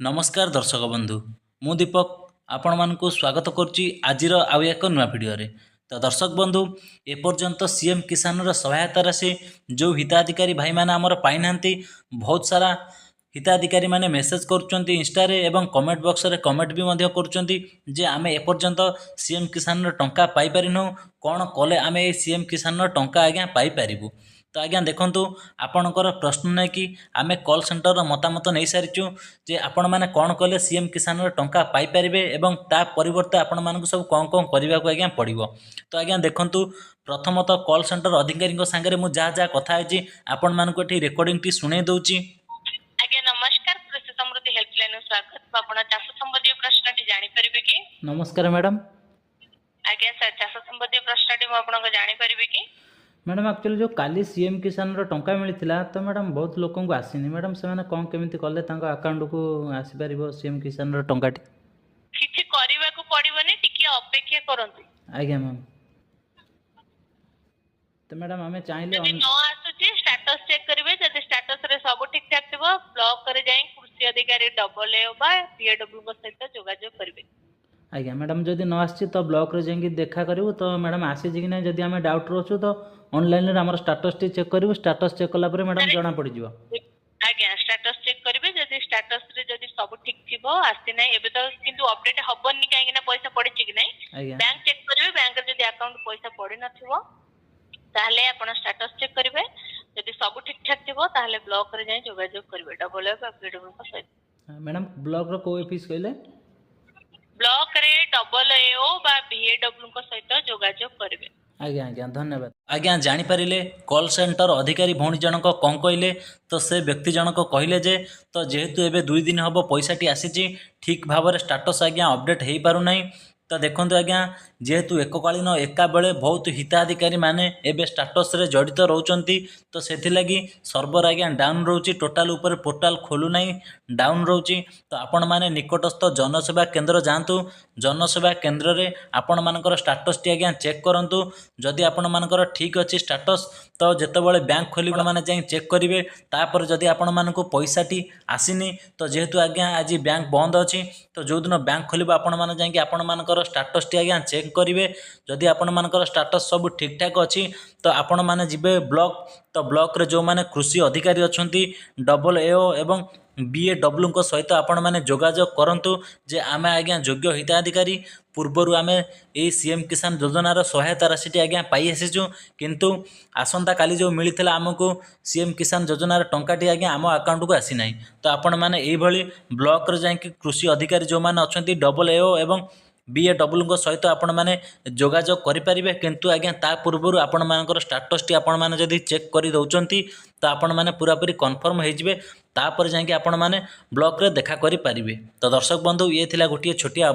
नमस्कार दर्शक बंधु मु दीपक आपण मानकु स्वागत करुच्ची आजिर आउ एक नुआ भिडियो रे। तो दर्शक बंधु एपर्यंत सीएम किसान सहायता राशि जो हिताधिकारी भाई मैंने आमर पाई नांती बहुत सारा हिताधिकारी माने मेसेज करुचंती इंस्टा रे एवं कमेंट बॉक्स रे कमेंट भी मध्य करुचंती जे आमे एपर्यंत सीएम किसान टंका पाई परिनु कोन कले आमे सीएम किसान टंका आज्ञा पाई परिबु। तो आज्ञा देखंतु आपणकर प्रश्न नै कि आमे कॉल सेंटर मतामत नहीं सारिचु जे आपण माने कोन कले सीएम किसान टंका पाई परिबे एवं ता परिवर्ते आपण मानकु सब कोन कोन करिबा को आज्ञा पड़िबो। तो आज्ञा देखंतु प्रथमतः कॉल सेंटर अधिकारी संगे मु जा जा कथा है आपण मानकु एठी रिकॉर्डिंग टी सुनै दउची। आज्ञा नमस्कार कृषि समृद्धि हेल्पलाइन स्वागत आपण चाष संबंधी प्रश्न टी जानि परिबे कि? नमस्कार मैडम। आज्ञा सर चाष संबंधी प्रश्न टी मु आपण जानि परिबे कि? मैडम एक्चुअली जो काली सीएम किसान टंका मिलता तो मैडम बहुत लोक को आसीनी मैडम से कौन केमिति कले तांको अकाउंट को आसी परिबो सीएम किसान टंका किछि करिवा को पड़िबनी टिके अपेक्षा करंतु। आज्ञा मैम तो मैडम हमें चाहिए न आसुची स्टेटस चेक करिवे जदि स्टेटस रे सब ठीक ठाक थिबो ब्लॉक करे जाई कृषि अधिकारी डबल ए बा पीएडब्ल्यू को सहित जोगाजोग करिवे। आज्ञा मैडम जदि न आसी तो ब्लॉक रे जाई देखा करिवो तो मैडम आसी कि ना जदि हमें डाउट रोछु तो ऑनलाइन रे हमर स्टेटस टी चेक करिवो स्टेटस चेक कला परे मैडम जाना पड़ जिवो। आज्ञा स्टेटस चेक करिवे जदि स्टेटस रे जदि सब ठीक थिबो आसी नै एबे तो किंतु अपडेट हबनी काहे ना पैसा पड़िछि कि नै बैंक चेक करिवे बैंक रे जदि अकाउंट पैसा पड़ि नथिबो ताहले आपण स्टेटस चेक करिवे जदि सब ठीक ठाक थिबो ताहले ब्लॉक रे जाई जोगाजोग करिवे डबल ए पीडब्ल्यू को सहित। मैडम ब्लॉक रो कोई फीस कहले ब्लॉक रे डबल एओ बा बीएडब्ल्यू को सहित जोगाजोग करिवे। आज्ञा आज्ञा धन्यवाद। आज्ञा जानी पारिले कॉल सेंटर अधिकारी भौणी जनक कौन कहले तो से व्यक्ति जनक कहले जे तो जेहेतु एबे 2 दिन हबो पैसा टी आसीची ठीक भाव में स्टेटस आज्ञा अपडेट हो पारु नाही। तो देखो आज्ञा जेहेतु एककालीन एका बेले बहुत हिताधिकारी माने एबे स्टेटस रे जड़ित रहउचंती तो सेथिलागी सर्वर आज्ञा डाउन रहउची टोटल ऊपर पोर्टल खोलु नाही डाउन रहउची। तो आपण माने निकटस्थ जनसेवा केंद्र जांतु जनसेवा केंद्र रे आपण मानकर स्टेटस टी आज्ञा चेक करंतु जदि आपण मानकर ठीक अछि स्टेटस तो जेतेबेले बैंक खोलिबो माने जाई चेक करिवे तापर जदि आपण मानको पैसा टी आसीनी तो जेहेतु आज्ञा आज बैंक बंद अछि तो जो दिन बैंक खोलिबो आपण माने जाई आपण मानकर स्टेटस टी आज्ञा चेक करिवे जदि आपण मानकर स्टेटस सब ठीक ठाक अछि तो आपण माने जिबे ब्लॉक तो ब्लॉक रे जो माने कृषि अधिकारी अछंती डबल एओ एवं बीएडब्ल्यू को सहित आपण माने जोगाजोग करंतु जे आमे आज्ञा योग्य हिताधिकारी पूर्वरु आमे ए सीएम किसान योजनार सहायता राशि आज्ञा पाई आसीचु किंतु आसंता काली जो मिलिथिला हमकु सीएम किसान योजनार टंकाटी आज्ञा आम अकाउंट को आसी नाही। तो आपण माने एई भली ब्लॉक रे जाई कृषि अधिकारी जो माने अछंती डबल एओ एवं बीएडब्ल्यू को सहित आपण माने जोगाजोग करिपारिबे किंतु आज्ञा ता पूर्वरु आपण मानकर स्टेटस टी आपण माने जदि चेक करि दउचंती तो आपण माने पूरा पूरी कन्फर्म हो जिवे तापर जाई आपण माने ब्लॉक रे देखा करि पारिबे। तो दर्शक बंधु ये थिला गोटिए छोटिया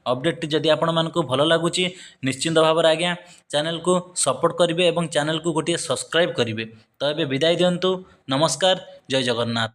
अपडेट जदि आपण मानकु भलो लागुची निश्चिंत भाव आज्ञा चैनल को सपोर्ट करिवे एवं चैनल को गोटिए सब्सक्राइब करिवे। तो एबे विदाय दियंतु नमस्कार जय जगन्नाथ।